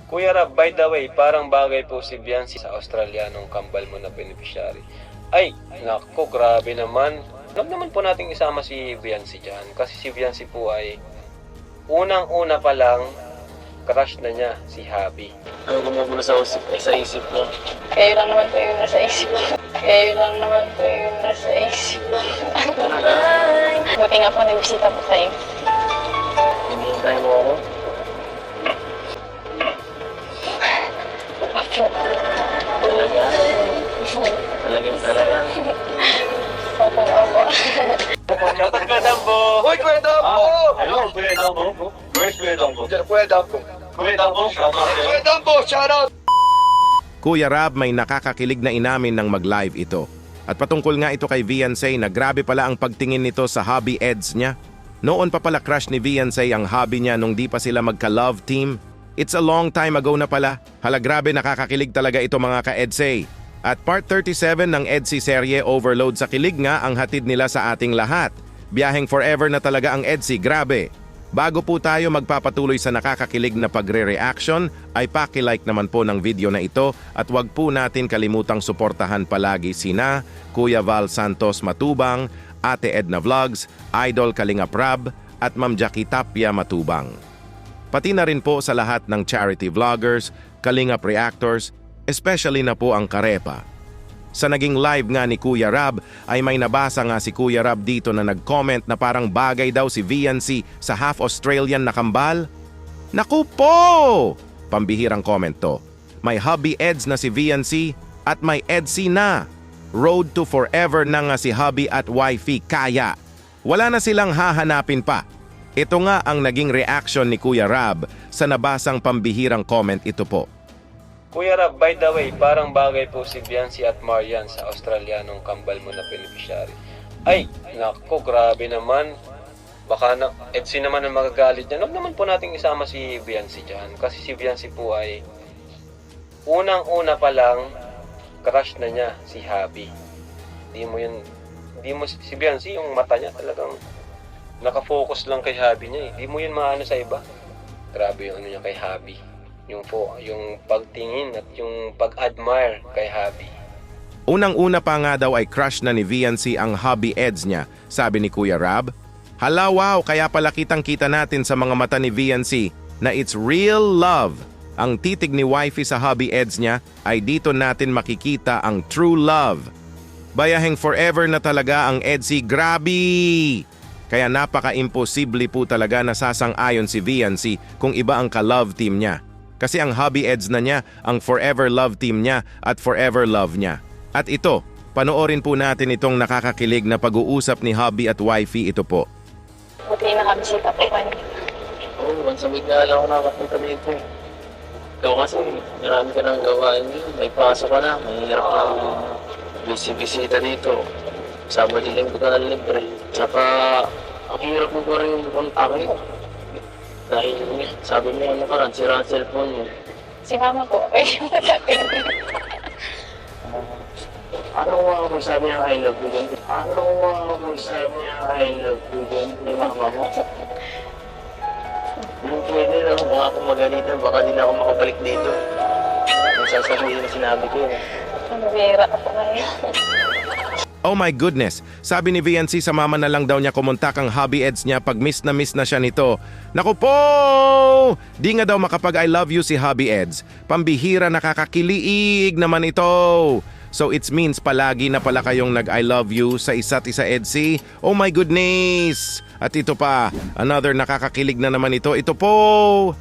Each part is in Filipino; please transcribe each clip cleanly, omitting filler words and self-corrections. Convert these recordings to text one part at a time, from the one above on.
Kuya Rab, by the way, parang bagay po si Biancy sa Australianong kambal mo na beneficiary. Ay, nako, grabe naman. Huwag naman po nating isama si Biancy dyan. Kasi si Biancy po ay unang-una pa lang, crush na niya si Habi. Ano gumugulo sa isip ko? Kayo lang naman po yung nasa isip ko. Kayo lang naman po yung nasa isip ko. Buti nga po nagbisita po kayo. Hinihintay mo ako? Talaga? Talaga? Opo, opo. Shoutout Kuya Dambo! Hoy, Kuya Dambo! Hello, Kuya Dambo? Where's Kuya Dambo? Kuya Dambo. Kuya Dambo, Kuya Dambo, shout out! Kuya Rab, may nakakakilig na inamin ng mag-live ito. At patungkol nga ito kay Viancé na grabe pala ang pagtingin nito sa hobby eds niya. Noon pa pala crush ni Viancé ang hobby niya nung di pa sila magka-love team. It's a long time ago na pala. Hala, grabe, nakakakilig talaga ito mga ka-Edsay. At part 37 ng EDSI serye Overload sa Kilig nga ang hatid nila sa ating lahat. Biyaheng forever na talaga ang EDSI, grabe. Bago po tayo magpapatuloy sa nakakakilig na pagre-reaction, ay paki-like naman po ng video na ito at wag po natin kalimutang suportahan palagi sina Kuya Val Santos Matubang, Ate Edna Vlogs, Idol Kalinga Prab at Ma'am Jackie Tapia Matubang. Pati na rin po sa lahat ng charity vloggers, Kalingap reactors, especially na po ang Karepa. Sa naging live nga ni Kuya Rab ay may nabasa nga si Kuya Rab dito na nag-comment na parang bagay daw si Viancé sa half Australian na kambal. Naku po! Pambihirang comment to. May hubby eds na si Viancé at may EDSI na. Road to forever na nga si hubby at wifey kaya. Wala na silang hahanapin pa. Ito nga ang naging reaction ni Kuya Rab sa nabasang pambihirang comment ito po. Kuya Rab, by the way, parang bagay po si Biancy at Marian sa Australianong kambal mo na beneficiary. Ay, nako, grabe naman. Baka na, EDSI naman ang magagalit dyan. Huwag naman po nating isama si Biancy dyan. Kasi si Biancy po ay unang-una pa lang, crush na niya si Habi. Di mo si Biancy, yung mata niya talagang nakafocus lang kay Habi niya eh. Di mo yun maano sa iba. Grabe yung ano niya kay Habi. Yung pagtingin at yung pag-admire kay Habi. Unang-una pa nga daw ay crush na ni Viancé ang hobby eds niya, sabi ni Kuya Rab. Hala, wow, kaya pala kitang-kita natin sa mga mata ni Viancé na it's real love. Ang titig ni wifey sa hobby eds niya ay dito natin makikita ang true love. Bayaheng forever na talaga ang EDSI, grabe! Kaya napaka-imposible po talaga na sasang-ayon si Viancé kung iba ang ka-love team niya. Kasi ang hobby eds na niya, ang forever love team niya at forever love niya. At ito, panoorin po natin itong nakakakilig na pag-uusap ni hubby at wifey, ito po. Buti nakabisita po kayo. Oo, once a week nga lang ako nakapunta dito. Ikaw kasi, marami ka nang gawain. May pasok ka na, mahirap ka bisita dito. Sabado din ko ka na libre. Tsaka, ang hirap mo pa rin yung kontakin. Dahil sabi mo ano ka, sira ang cellphone mo. Si mama po. Ano nga kung sabi niya I love you din? Ano nga kung sabi niya I love you din? Ni mama mo? Hindi pwede lang, baka akong magalitan, baka di na ako makabalik dito. Ang sasabihin na sinabi ko yun. Ang bira po kayo. Oh my goodness, sabi ni Viancé sa mama na lang daw niya kumontak ang hobby eds niya pag miss na siya nito. Naku po! Di nga daw makapag I love you si hobby eds. Pambihira, nakakakiliig naman ito. So it means palagi na pala kayong nag I love you sa isa't isa EDSI. Oh my goodness! At ito pa, another nakakakilig na naman ito. Ito po!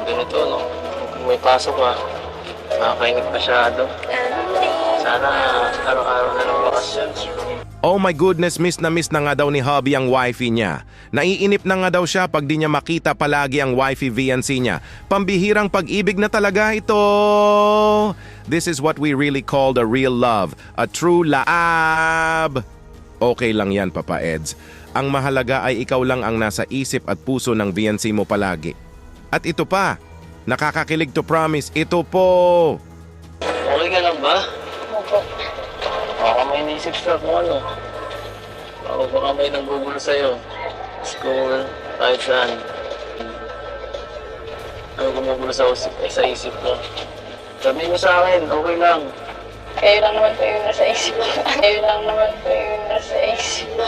Ganito, no? Kung may pasok ka, makakainit masyado. Sana araw-araw na lang bakasyon. Oh my goodness, miss na nga daw ni hubby ang wifey niya. Naiinip na nga daw siya pag di niya makita palagi ang wifey Viancé niya. Pambihirang pag-ibig na talaga ito. This is what we really call the real love, a true laab. Okay lang yan, Papa Eds. Ang mahalaga ay ikaw lang ang nasa isip at puso ng Viancé mo palagi. At ito pa, nakakakilig to promise, ito po. Okay ka lang ba? Opo. Baka may naisip ka kung ano. Baka may nanggugulo sa'yo. school, kahit saan. Ano gumugulo sa isip ko. Sabihin mo sa akin, okay lang. Kayo lang naman po yung nasa isip ko. Kayo lang naman po yung nasa isip ko.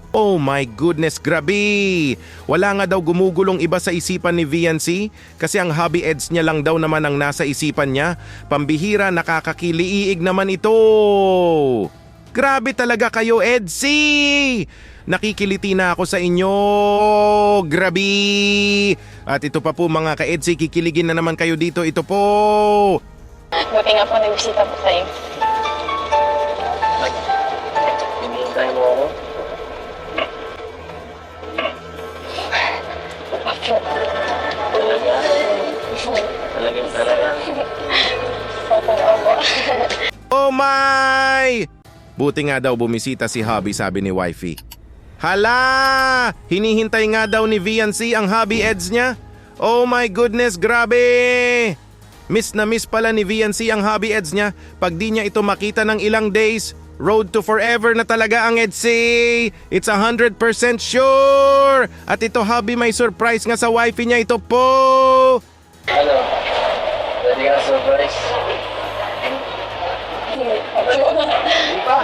Oh my goodness, grabe! Wala nga daw gumugulong iba sa isipan ni VNC kasi ang hobby eds niya lang daw naman ang nasa isipan niya. Pambihira, nakakakiliig naman ito! Grabe talaga kayo, Edsy! Nakikiliti na ako sa inyo! Grabe! At ito pa po mga ka-Edsy, kikiligin na naman kayo dito. Ito po! Buti nga po nagbisita po kayo. Hinihintay mo ako. Talaga. Opo. Oh my! Buti nga daw bumisita si Hobby, sabi ni Wifey. Hala! Hinihintay nga daw ni VNC ang hobby eds niya? Oh my goodness, grabe! Miss na miss pala ni VNC ang hobby eds niya pag di niya ito makita ng ilang days. Road to forever na talaga ang Edsy! It's 100% sure! At ito hobby, may surprise nga sa wifey niya, ito po! Ano? Ready ka na surprise? Hindi pa?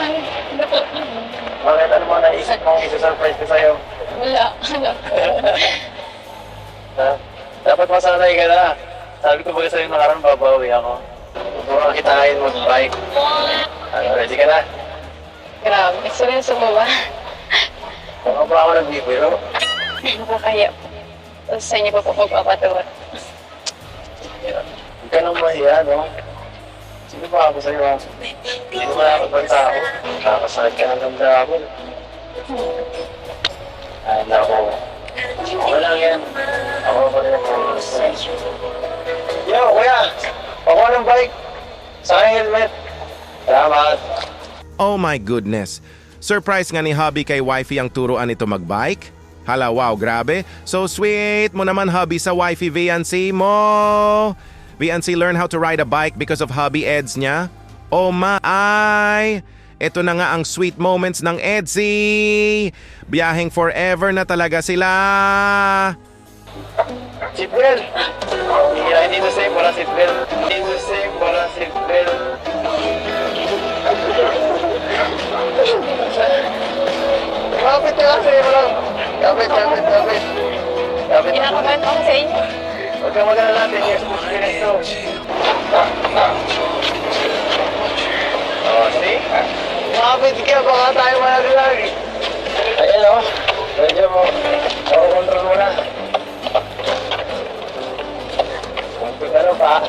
Bakit ano mo naisip mong isa-surprise ko sa'yo? Wala. Ha? Dapat masanay ka na. Sabi ko ba sa'yo nakaraan babawi ako? Huwag kang kitain mag-bike. Ano, ready ka na? Grabe. Seryoso mo ba? Baka ba ako nagbibiro? Nakakaya po. Tapos sa inyo pa po magpapatuwa. Huwag ka nang mahiya, no? Sino ba ako sa'yo, ha? Hindi naman ako ibang tao. Nakakasakit ka ng damdamin. Ay, naku. Okay lang yan. Ako pa rin ako. Yo, kuya! Pakuha ng bike! Sa aking helmet! Salamat! Oh my goodness. Surprise nga ni Hobby kay wifey ang turuan ito magbike. Hala, wow, grabe. So sweet mo naman, Hobby, sa wifey VNC mo. VNC learn how to ride a bike because of hobby eds niya. Oh my! Ito na nga ang sweet moments ng Edsy. Biyaheng forever na talaga sila. Seatbelt! Hindi mo safe, wala seatbelt. Hindi mo safe, wala seatbelt. Kapit ka kasi, walang. Kapit. Kinakabahan ako sa inyo. Huwag kang mag-alala natin, yung experience to. Oh, see? Kapit ka, baka tayo malaglag. Ayan o, medyo mo. Ako control mo na. Kung ano pa.